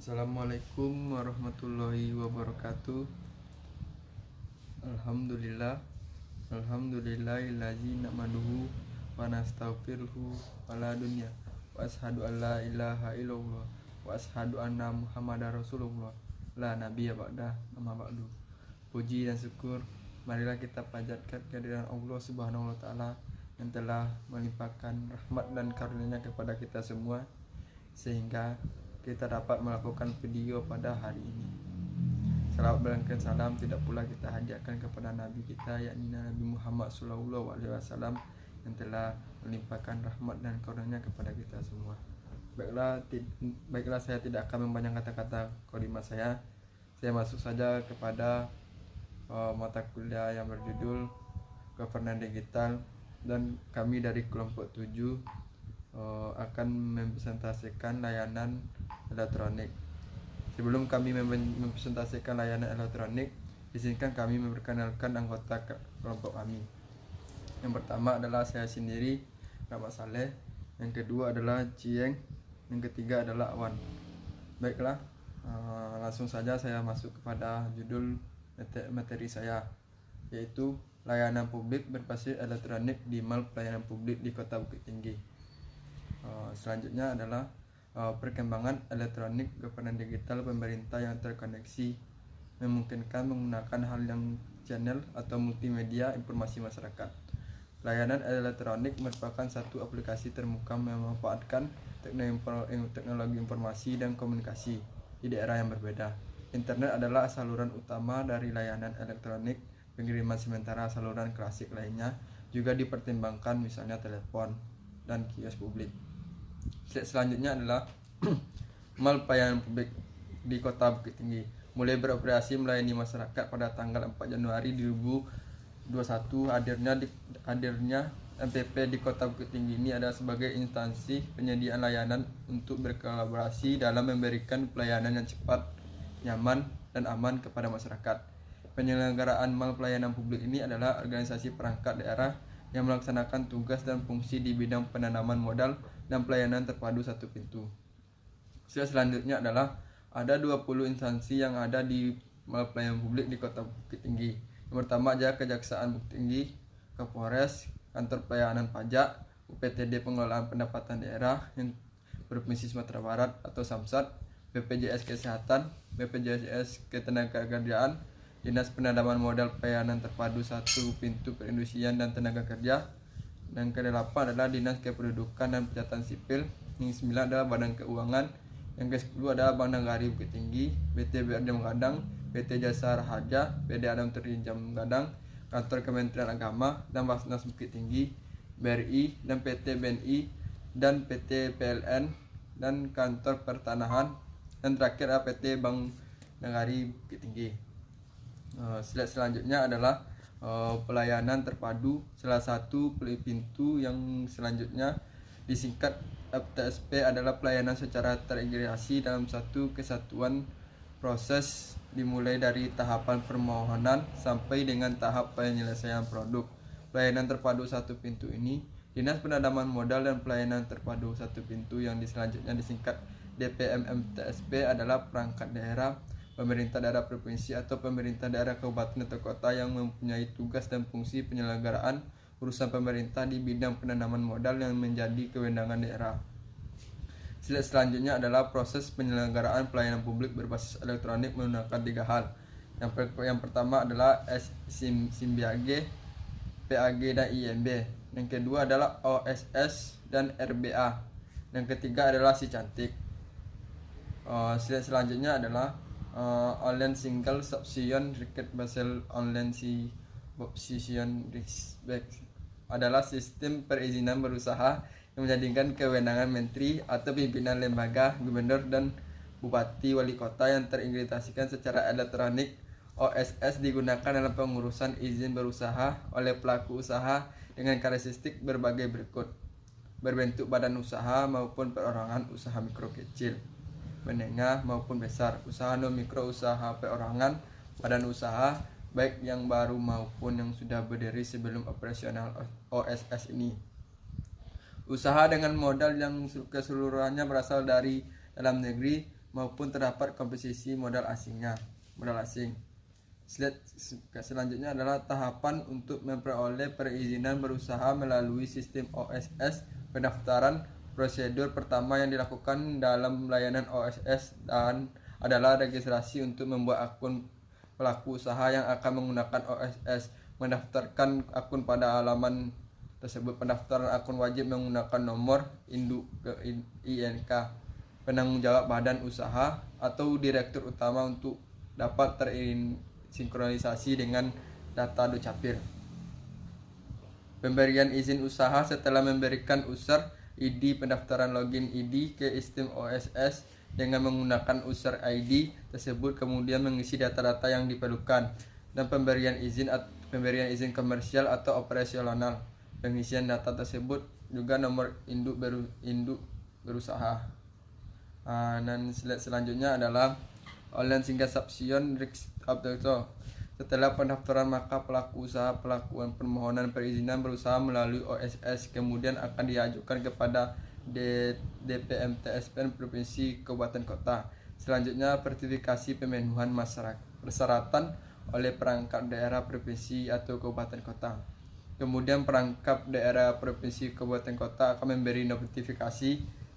Assalamualaikum warahmatullahi wabarakatuh. Alhamdulillah. Alhamdulillahillazi na'maduhu wa nastaghfiruhu wala dunya. Wa ashadu an la ilaha illallah wa ashadu anna Muhammadar Rasulullah la nabiyya ba'da amma ba'du. Puji dan syukur marilah kita panjatkan kehadiran Allah Subhanahu wa taala yang telah melimpahkan rahmat dan karunia-Nya kepada kita semua sehingga kita dapat melakukan video pada hari ini. Salawat dan salam tidak pula kita hadiahkan kepada Nabi kita, yakni Nabi Muhammad SAW yang telah melimpahkan rahmat dan karunia kepada kita semua. Baiklah, saya tidak akan membanyak kata-kata kalimat saya. Saya masuk saja kepada mata kuliah yang berjudul Governance Digital, dan kami dari kelompok 7 akan mempresentasikan layanan elektronik. Sebelum kami mempresentasikan layanan elektronik, izinkan kami memperkenalkan anggota kelompok kami. Yang pertama adalah saya sendiri, Rahmat Saleh. Yang kedua adalah Cieng. Yang ketiga adalah Awan. Baiklah, langsung saja saya masuk kepada judul materi saya, yaitu layanan publik berbasis elektronik di Mall Pelayanan Publik di Kota Bukit Tinggi. Selanjutnya adalah perkembangan elektronik governance digital pemerintah yang terkoneksi memungkinkan menggunakan hal yang channel atau multimedia informasi masyarakat. Layanan elektronik merupakan satu aplikasi terbuka memanfaatkan teknologi informasi dan komunikasi di daerah yang berbeda. Internet adalah saluran utama dari layanan elektronik. Pengiriman sementara saluran klasik lainnya juga dipertimbangkan, misalnya telepon dan kios publik. Selanjutnya adalah Mall Pelayanan Publik di Kota Bukit Tinggi mulai beroperasi melayani masyarakat pada tanggal 4 Januari 2021. Hadirnya MPP di Kota Bukit Tinggi ini adalah sebagai instansi penyediaan layanan untuk berkolaborasi dalam memberikan pelayanan yang cepat, nyaman, dan aman kepada masyarakat. Penyelenggaraan Mall Pelayanan Publik ini adalah organisasi perangkat daerah yang melaksanakan tugas dan fungsi di bidang penanaman modal dan pelayanan terpadu satu pintu. Selanjutnya adalah ada 20 instansi yang ada di Mall Pelayanan Publik di Kota Bukit Tinggi. Yang pertama adalah Kejaksaan Bukit Tinggi, Kapolres, Kantor Pelayanan Pajak, UPTD Pengelolaan Pendapatan Daerah yang Provinsi Sumatera Barat atau Samsat, BPJS Kesehatan, BPJS Ketenagakerjaan, Dinas Penanaman Modal Pelayanan Terpadu Satu Pintu Perindustrian dan Tenaga Kerja. Dan ke-8 adalah Dinas Kependudukan dan Pencatatan Sipil. Yang 9 adalah Badan Keuangan. Yang ke-10 adalah Bank Nagari Bukit Tinggi, PT BRD Gadang, PT Jasa Raharja, PD Adam Terinjam Gadang, Kantor Kementerian Agama dan Basnas Bukit Tinggi, BRI dan PT BNI dan PT PLN dan Kantor Pertanahan, dan terakhir adalah PT Bank Nagari Bukit Tinggi. Slide selanjutnya adalah pelayanan terpadu. Salah satu pintu yang selanjutnya disingkat FTSP adalah pelayanan secara terintegrasi dalam satu kesatuan. Proses dimulai dari tahapan permohonan sampai dengan tahap penyelesaian produk. Pelayanan terpadu satu pintu ini, Dinas Penanaman Modal dan Pelayanan Terpadu Satu Pintu yang selanjutnya disingkat DPMMTSP adalah perangkat daerah, pemerintah daerah provinsi atau pemerintah daerah kabupaten atau kota yang mempunyai tugas dan fungsi penyelenggaraan urusan pemerintah di bidang penanaman modal yang menjadi kewenangan daerah. Selanjutnya adalah proses penyelenggaraan pelayanan publik berbasis elektronik menggunakan 3 hal. Yang pertama adalah SIMBAG, PAG, dan IMB. Yang kedua adalah OSS dan RBA. Yang ketiga adalah Si Cantik. Selanjutnya adalah online single subscription request basel online subscription respect adalah sistem perizinan berusaha yang menjadikan kewenangan menteri atau pimpinan lembaga, gubernur, dan bupati wali kota yang terintegrasikan secara elektronik. OSS digunakan dalam pengurusan izin berusaha oleh pelaku usaha dengan karakteristik berbagai berikut: berbentuk badan usaha maupun perorangan, usaha mikro kecil, menengah maupun besar, usaha non mikro, usaha perorangan, badan usaha baik yang baru maupun yang sudah berdiri sebelum operasional OSS ini. Usaha dengan modal yang keseluruhannya berasal dari dalam negeri maupun terdapat komposisi modal asing. Slide selanjutnya adalah tahapan untuk memperoleh perizinan berusaha melalui sistem OSS. Pendaftaran prosedur pertama yang dilakukan dalam layanan OSS dan adalah registrasi untuk membuat akun pelaku usaha yang akan menggunakan OSS. Mendaftarkan akun pada halaman tersebut. Pendaftaran akun wajib menggunakan nomor induk ke INK penanggung jawab badan usaha atau direktur utama untuk dapat tersinkronisasi dengan data Dukcapil. Pemberian izin usaha setelah memberikan user ID pendaftaran login ID ke sistem OSS dengan menggunakan user ID tersebut, kemudian mengisi data-data yang diperlukan, dan pemberian izin komersial atau operasional. Pengisian data tersebut juga nomor induk berusaha. Dan slide selanjutnya adalah online single submission risk update. Setelah pendaftaran, maka pelaku usaha pelakukan permohonan perizinan berusaha melalui OSS, kemudian akan diajukan kepada DPMTSPN Provinsi Kabupaten Kota. Selanjutnya sertifikasi pemenuhan persyaratan oleh perangkat daerah provinsi atau kabupaten kota. Kemudian perangkat daerah provinsi kabupaten kota akan memberi notifikasi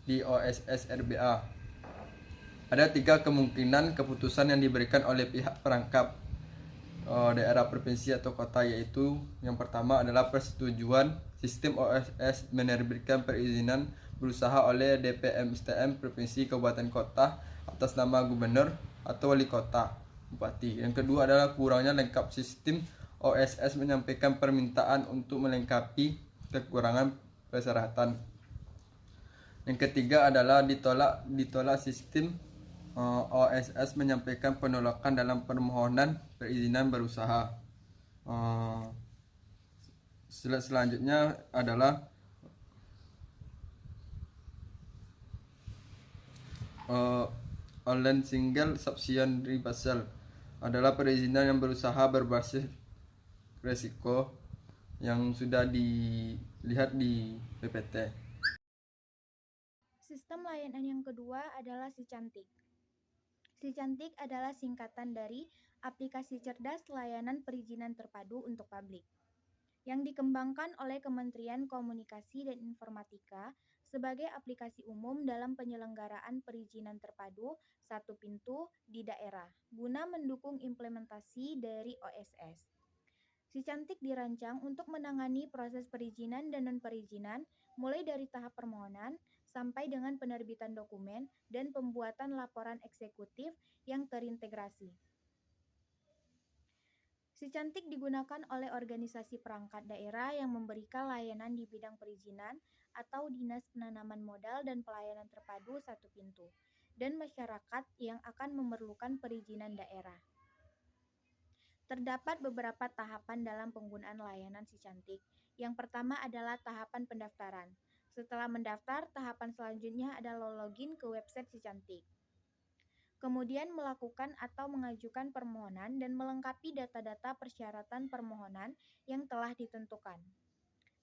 di OSS RBA. Ada 3 kemungkinan keputusan yang diberikan oleh pihak perangkap daerah provinsi atau kota, yaitu yang pertama adalah persetujuan sistem OSS menerbitkan perizinan berusaha oleh DPMSTM provinsi kabupaten kota atas nama gubernur atau wali kota bupati. Yang kedua adalah kurangnya lengkap sistem OSS menyampaikan permintaan untuk melengkapi kekurangan persyaratan. Yang ketiga adalah ditolak sistem OSS menyampaikan penolakan dalam permohonan perizinan berusaha. Selanjutnya adalah online single submission reversal adalah perizinan yang berusaha berbasis resiko yang sudah dilihat di PPT. Sistem layanan yang kedua adalah Si Cantik. Si Cantik adalah singkatan dari Aplikasi Cerdas Layanan Perizinan Terpadu untuk Publik, yang dikembangkan oleh Kementerian Komunikasi dan Informatika sebagai aplikasi umum dalam penyelenggaraan perizinan terpadu satu pintu di daerah, guna mendukung implementasi dari OSS. Si Cantik dirancang untuk menangani proses perizinan dan non-perizinan, mulai dari tahap permohonan sampai dengan penerbitan dokumen dan pembuatan laporan eksekutif yang terintegrasi. Si Cantik digunakan oleh organisasi perangkat daerah yang memberikan layanan di bidang perizinan atau Dinas Penanaman Modal dan Pelayanan Terpadu satu pintu, dan masyarakat yang akan memerlukan perizinan daerah. Terdapat beberapa tahapan dalam penggunaan layanan Si Cantik. Yang pertama adalah tahapan pendaftaran. Setelah mendaftar, tahapan selanjutnya adalah login ke website Si Cantik. Kemudian melakukan atau mengajukan permohonan dan melengkapi data-data persyaratan permohonan yang telah ditentukan.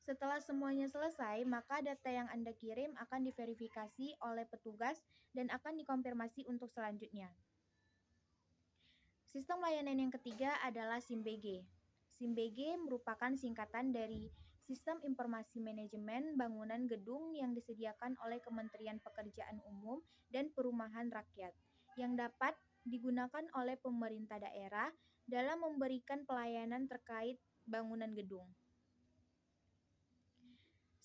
Setelah semuanya selesai, maka data yang Anda kirim akan diverifikasi oleh petugas dan akan dikonfirmasi untuk selanjutnya. Sistem layanan yang ketiga adalah SIMBG. SIMBG merupakan singkatan dari Sistem Informasi Manajemen Bangunan Gedung yang disediakan oleh Kementerian Pekerjaan Umum dan Perumahan Rakyat, yang dapat digunakan oleh pemerintah daerah dalam memberikan pelayanan terkait bangunan gedung.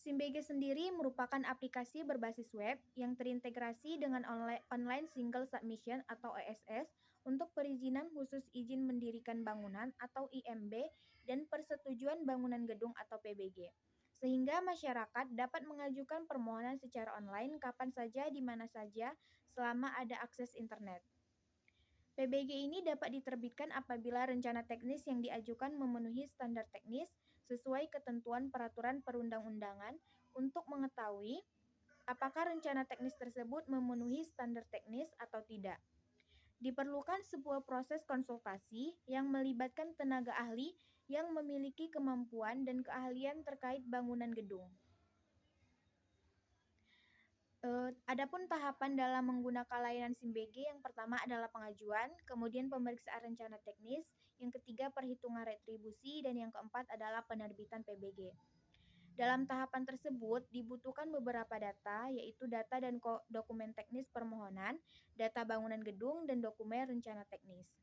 SIMBG sendiri merupakan aplikasi berbasis web yang terintegrasi dengan online single submission atau OSS untuk perizinan khusus izin mendirikan bangunan atau IMB dan persetujuan bangunan gedung atau PBG, sehingga masyarakat dapat mengajukan permohonan secara online kapan saja di mana saja selama ada akses internet. PBG ini dapat diterbitkan apabila rencana teknis yang diajukan memenuhi standar teknis sesuai ketentuan peraturan perundang-undangan untuk mengetahui apakah rencana teknis tersebut memenuhi standar teknis atau tidak. Diperlukan sebuah proses konsultasi yang melibatkan tenaga ahli yang memiliki kemampuan dan keahlian terkait bangunan gedung. Adapun tahapan dalam menggunakan layanan SIMBG, yang pertama adalah pengajuan, kemudian pemeriksaan rencana teknis, yang ketiga perhitungan retribusi, dan yang keempat adalah penerbitan PBG. Dalam tahapan tersebut dibutuhkan beberapa data, yaitu data dan dokumen teknis permohonan, data bangunan gedung, dan dokumen rencana teknis.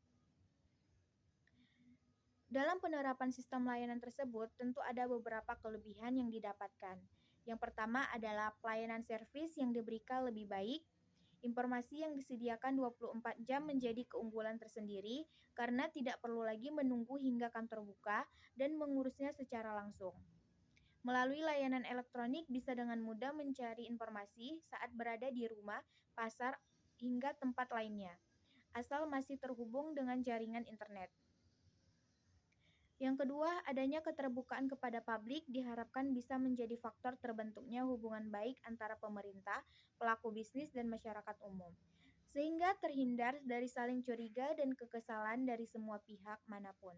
Dalam penerapan sistem layanan tersebut, tentu ada beberapa kelebihan yang didapatkan. Yang pertama adalah pelayanan servis yang diberikan lebih baik. Informasi yang disediakan 24 jam menjadi keunggulan tersendiri karena tidak perlu lagi menunggu hingga kantor buka dan mengurusnya secara langsung. Melalui layanan elektronik bisa dengan mudah mencari informasi saat berada di rumah, pasar, hingga tempat lainnya, asal masih terhubung dengan jaringan internet. Yang kedua, adanya keterbukaan kepada publik diharapkan bisa menjadi faktor terbentuknya hubungan baik antara pemerintah, pelaku bisnis, dan masyarakat umum, sehingga terhindar dari saling curiga dan kekesalan dari semua pihak manapun.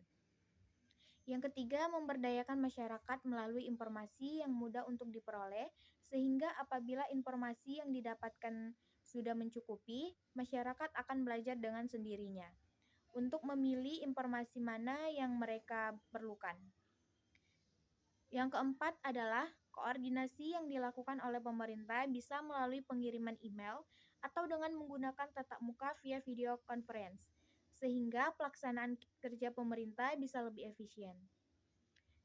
Yang ketiga, memberdayakan masyarakat melalui informasi yang mudah untuk diperoleh, sehingga apabila informasi yang didapatkan sudah mencukupi, masyarakat akan belajar dengan sendirinya untuk memilih informasi mana yang mereka perlukan. Yang keempat adalah koordinasi yang dilakukan oleh pemerintah bisa melalui pengiriman email atau dengan menggunakan tatap muka via video conference, sehingga pelaksanaan kerja pemerintah bisa lebih efisien.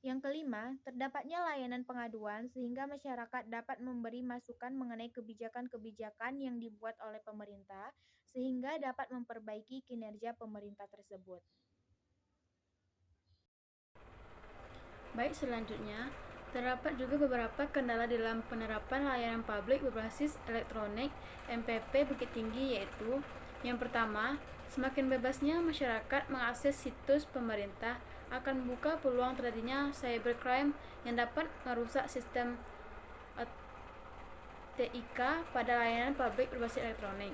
Yang kelima, terdapatnya layanan pengaduan sehingga masyarakat dapat memberi masukan mengenai kebijakan-kebijakan yang dibuat oleh pemerintah sehingga dapat memperbaiki kinerja pemerintah tersebut. Baik, selanjutnya, terdapat juga beberapa kendala dalam penerapan layanan publik berbasis elektronik MPP Bukit Tinggi, yaitu yang pertama, semakin bebasnya masyarakat mengakses situs pemerintah akan membuka peluang terjadinya cybercrime yang dapat merusak sistem TIK pada layanan publik berbasis elektronik.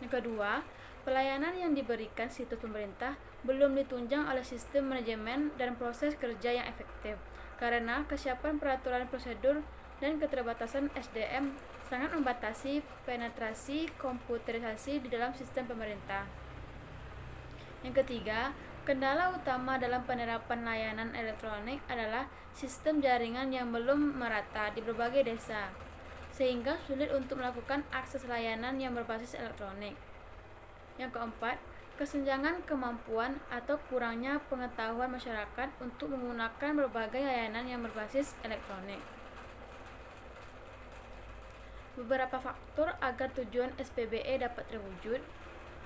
Yang kedua, pelayanan yang diberikan situs pemerintah belum ditunjang oleh sistem manajemen dan proses kerja yang efektif, karena kesiapan peraturan prosedur dan keterbatasan SDM sangat membatasi penetrasi komputerisasi di dalam sistem pemerintah. Yang ketiga, kendala utama dalam penerapan layanan elektronik adalah sistem jaringan yang belum merata di berbagai desa, sehingga sulit untuk melakukan akses layanan yang berbasis elektronik. Yang keempat, kesenjangan kemampuan atau kurangnya pengetahuan masyarakat untuk menggunakan berbagai layanan yang berbasis elektronik. Beberapa faktor agar tujuan SPBE dapat terwujud,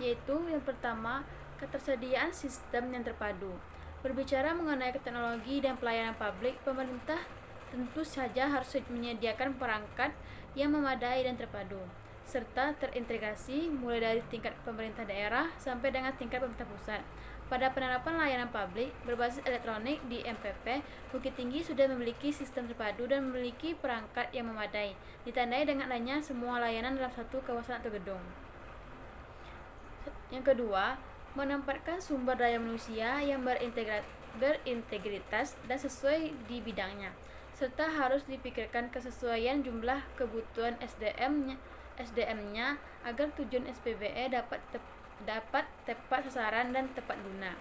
yaitu yang pertama, ketersediaan sistem yang terpadu. Berbicara mengenai teknologi dan pelayanan publik, pemerintah tentu saja harus menyediakan perangkat yang memadai dan terpadu, serta terintegrasi mulai dari tingkat pemerintah daerah sampai dengan tingkat pemerintah pusat. Pada penerapan layanan publik berbasis elektronik di MPP, Bukit Tinggi sudah memiliki sistem terpadu dan memiliki perangkat yang memadai, ditandai dengan adanya semua layanan dalam satu kawasan atau gedung. Yang kedua, menempatkan sumber daya manusia yang berintegritas dan sesuai di bidangnya, serta harus dipikirkan kesesuaian jumlah kebutuhan SDM-nya agar tujuan SPBE dapat tepat sasaran dan tepat guna.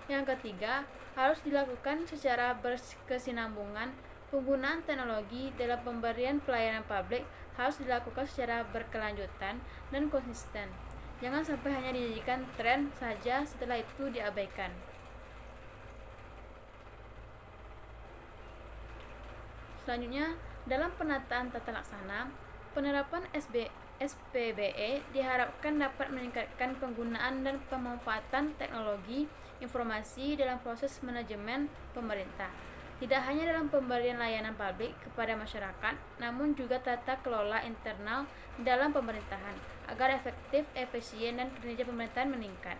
Yang ketiga, harus dilakukan secara berkesinambungan. Penggunaan teknologi dalam pemberian pelayanan publik harus dilakukan secara berkelanjutan dan konsisten. Jangan sampai hanya dijadikan tren saja setelah itu diabaikan. Selanjutnya, dalam penataan tata laksana, penerapan SPBE diharapkan dapat meningkatkan penggunaan dan pemanfaatan teknologi informasi dalam proses manajemen pemerintah. Tidak hanya dalam pemberian layanan publik kepada masyarakat, namun juga tata kelola internal dalam pemerintahan, agar efektif, efisien, dan kinerja pemerintahan meningkat.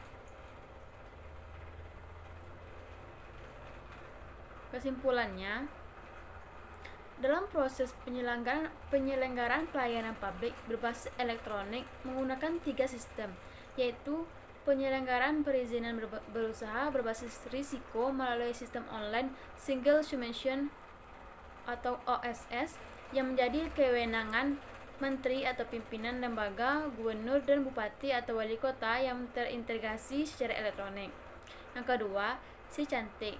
Kesimpulannya, dalam proses penyelenggaraan pelayanan publik berbasis elektronik menggunakan 3 sistem, yaitu penyelenggaraan perizinan berusaha berbasis risiko melalui sistem online Single Submission atau OSS yang menjadi kewenangan menteri atau pimpinan lembaga, gubernur dan bupati atau wali kota yang terintegrasi secara elektronik. Yang kedua, Si Cantik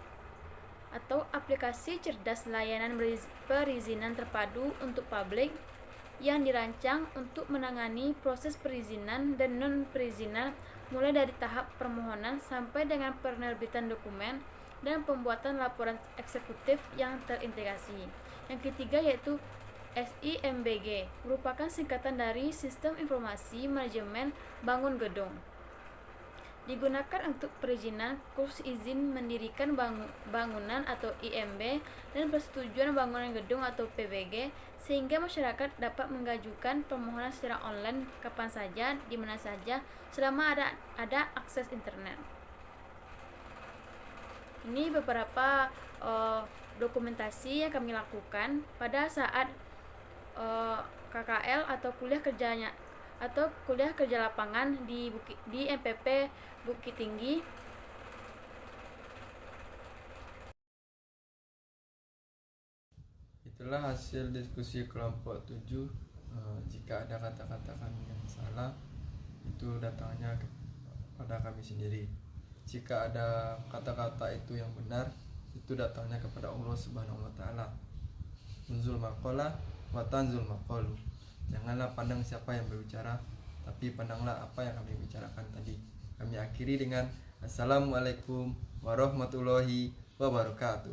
atau aplikasi cerdas layanan perizinan terpadu untuk publik yang dirancang untuk menangani proses perizinan dan non-perizinan mulai dari tahap permohonan sampai dengan penerbitan dokumen dan pembuatan laporan eksekutif yang terintegrasi. Yang ketiga yaitu SIMBG, merupakan singkatan dari Sistem Informasi Manajemen Bangun Gedung. Digunakan untuk perizinan khusus izin mendirikan bangunan atau IMB dan persetujuan bangunan gedung atau PBG, sehingga masyarakat dapat mengajukan permohonan secara online kapan saja, di mana saja, selama ada akses internet. Ini beberapa dokumentasi yang kami lakukan pada saat KKL atau kuliah kerja lapangan di MPP Bukit Tinggi. Itulah hasil diskusi kelompok 7. Jika ada kata-kata kami yang salah, itu datangnya kepada kami sendiri. Jika ada kata-kata itu yang benar, itu datangnya kepada Allah Subhanahu wa taala. Unzul maqala wa tanzul maqalu. Janganlah pandang siapa yang berbicara, tapi pandanglah apa yang kami bicarakan tadi. Kami akhiri dengan Assalamualaikum warahmatullahi wabarakatuh.